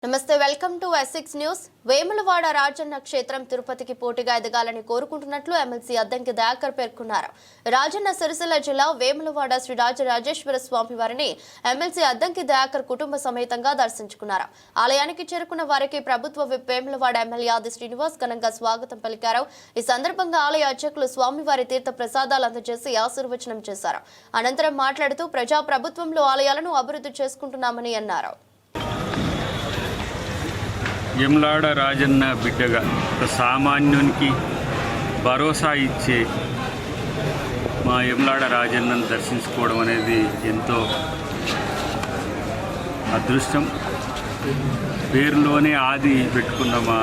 నమస్తే welcome to S6 news. Vemulawada Rajanna క్షేత్రం తిరుపతికి పోటీగా ఎదగాలని కోరుకుంటున్నట్లు ఎమ్మెల్సీ అద్దంకి దయాకర్ పేర్కొన్నారు. రాజన్న సిరిసిల్ల జిల్లా వేములవాడ శ్రీ రాజరాజేశ్వర స్వామి వారిని ఎమ్మెల్సీ అద్దంకి దయాకర్ కుటుంబ సమేతంగా దర్శించుకున్నారు. ఆలయానికి చేరుకున్న వారికి ప్రభుత్వ విప్ వేములవాడ ఎమ్మెల్యే ఆది శ్రీనివాస్ ఘనంగా స్వాగతం పలికారు. ఈ సందర్భంగా ఆలయ అర్చకులు స్వామివారి తీర్థ ప్రసాదాలు అందజేసి ఆశీర్వచనం చేశారు. అనంతరం మాట్లాడుతూ ప్రజా ప్రభుత్వంలో ఆలయాలను అభివృద్ధి చేసుకుంటున్నామని అన్నారు. యమలాడ రాజన్న బిడ్డగా ఒక సామాన్యునికి భరోసా ఇచ్చే మా యమలాడ రాజన్నను దర్శించుకోవడం అనేది ఎంతో అదృష్టం. పేరులోనే ఆది పెట్టుకున్న మా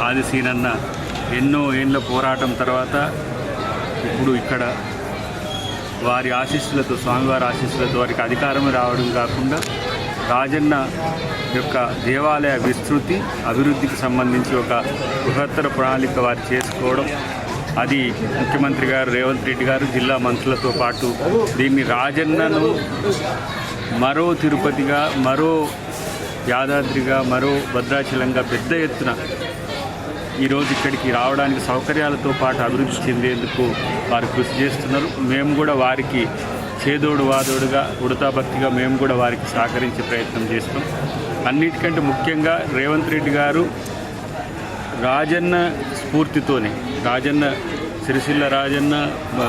ఆది సీనన్న ఎన్నో ఏళ్ళ పోరాటం తర్వాత ఇప్పుడు ఇక్కడ వారి ఆశీస్సులతో, స్వామివారి ఆశీస్సులతో వారికి అధికారం రావడం కాకుండా రాజన్న యొక్క దేవాలయ విస్తృతి అభివృద్ధికి సంబంధించి ఒక బృహత్తర ప్రణాళిక వారు చేసుకోవడం, అది ముఖ్యమంత్రి గారు రేవంత్ రెడ్డి గారు జిల్లా మంత్రులతో పాటు దీన్ని రాజన్నను మరో తిరుపతిగా, మరో యాదాద్రిగా, మరో భద్రాచలంగా పెద్ద ఎత్తున ఈరోజు ఇక్కడికి రావడానికి సౌకర్యాలతో పాటు అభివృద్ధి చెందేందుకు వారు కృషి చేస్తున్నారు. మేము కూడా వారికి చేదోడు వాదోడుగా, ఉడతాభక్తిగా మేము కూడా వారికి సహకరించే ప్రయత్నం చేస్తాం. అన్నిటికంటే ముఖ్యంగా రేవంత్ రెడ్డి గారు రాజన్న స్ఫూర్తితోనే, రాజన్న సిరిసిల్ల రాజన్న,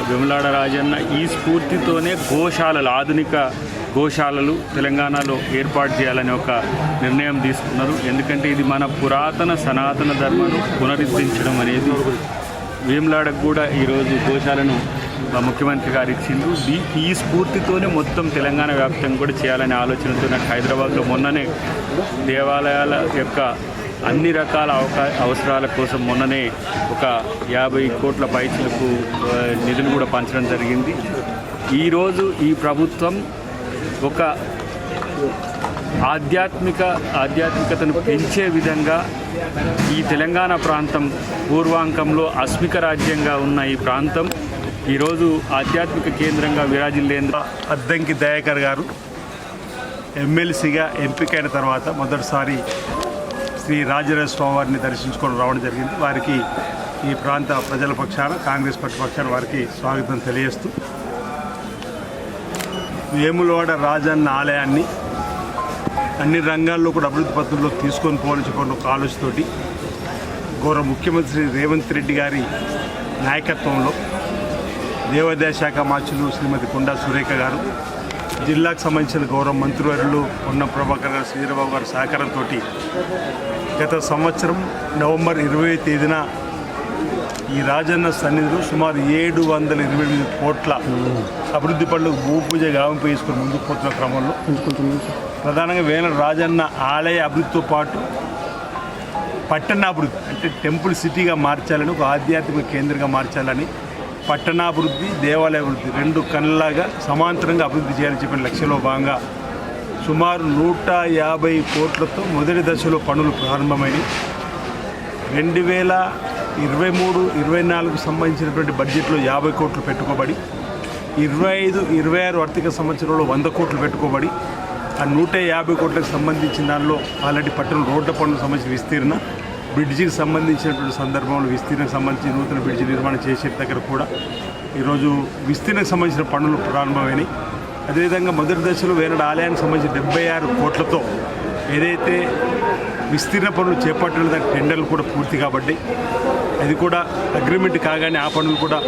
వేములాడ రాజన్న ఈ స్ఫూర్తితోనే గోశాలలు, ఆధునిక గోశాలలు తెలంగాణలో ఏర్పాటు చేయాలని ఒక నిర్ణయం తీసుకున్నారు. ఎందుకంటే ఇది మన పురాతన సనాతన ధర్మను పునరుద్ధరించడం అనేది. వేములాడకు కూడా ఈరోజు గోశాలను ముఖ్యమంత్రి గారు ఇచ్చిండ్రు. ఈ స్ఫూర్తితోనే మొత్తం తెలంగాణ వ్యాప్తంగా కూడా చేయాలనే ఆలోచనతో నాకు హైదరాబాద్లో మొన్ననే దేవాలయాల యొక్క అన్ని రకాల అవసరాల కోసం మొన్ననే ఒక 50 కోట్ల పైచలకు నిధులు కూడా పంచడం జరిగింది. ఈరోజు ఈ ప్రభుత్వం ఒక ఆధ్యాత్మికతను పెంచే విధంగా ఈ తెలంగాణ ప్రాంతం పూర్వాంకంలో అస్మిక రాజ్యంగా ఉన్న ఈ ప్రాంతం ఈరోజు ఆధ్యాత్మిక కేంద్రంగా విరాజిల్లేందుకు అద్దంకి దయాకర్ గారు ఎమ్మెల్సీగా ఎంపికైన తర్వాత మొదటిసారి శ్రీ రాజరాజేశ్వర స్వామి వారిని దర్శించుకొని రావడం జరిగింది. వారికి ఈ ప్రాంత ప్రజల పక్షాన, కాంగ్రెస్ పార్టీ పక్షాన వారికి స్వాగతం తెలియజేస్తూ, వేములవాడ రాజన్న ఆలయాన్ని అన్ని రంగాల్లో కూడా అభివృద్ధి పథంలో తీసుకొని పోవాలని ఒక ఆలోచనతోటి గౌరవ ముఖ్యమంత్రి రేవంత్ రెడ్డి గారి నాయకత్వంలో దేవాదాయ శాఖ మార్చులు శ్రీమతి కొండా సురేఖ గారు, జిల్లాకు సంబంధించిన గౌరవ మంత్రివర్యులు పొన్నం ప్రభాకర్ గారు, శ్రీధరబాబు గారి సహకారంతో గత సంవత్సరం నవంబర్ 20వ తేదీన ఈ రాజన్న సన్నిధిలో సుమారు 728 కోట్ల అభివృద్ధి పనులకు భూపూజ గావింపు చేసుకుని ముందుకు పోతున్న క్రమంలో ప్రధానంగా వేములవాడ రాజన్న ఆలయ అభివృద్ధితో పాటు పట్టణాభివృద్ధి, అంటే టెంపుల్ సిటీగా మార్చాలని, ఒక ఆధ్యాత్మిక కేంద్రంగా మార్చాలని, పట్టణాభివృద్ధి, దేవాలయ అభివృద్ధి రెండు కళ్ళలాగా సమాంతరంగా అభివృద్ధి చేయాలని చెప్పిన లక్ష్యంలో భాగంగా సుమారు 150 కోట్లతో మొదటి దశలో పనులు ప్రారంభమైనవి. 2023-24 సంబంధించినటువంటి బడ్జెట్లో 50 కోట్లు పెట్టుకోబడి, 25-26 ఆర్థిక సంవత్సరంలో 100 కోట్లు పెట్టుకోబడి, ఆ 150 కోట్లకు సంబంధించిన దానిలో ఆల్రెడీ పట్టణ రోడ్ల పనులకు సంబంధించిన విస్తీర్ణ, బ్రిడ్జికి సంబంధించినటువంటి సందర్భంలో విస్తీర్ణకు సంబంధించి నూతన బ్రిడ్జి నిర్మాణం చేసే దగ్గర కూడా ఈరోజు విస్తీర్ణకు సంబంధించిన పనులు ప్రారంభమైనాయి. అదేవిధంగా మొదటి దశలో వేములవాడ ఆలయానికి సంబంధించిన 76 కోట్లతో ఏదైతే విస్తీర్ణ పనులు చేపట్టిన దానికి టెండర్లు కూడా పూర్తి కాబట్టి అది కూడా అగ్రిమెంట్ కాగానే ఆ పనులు కూడా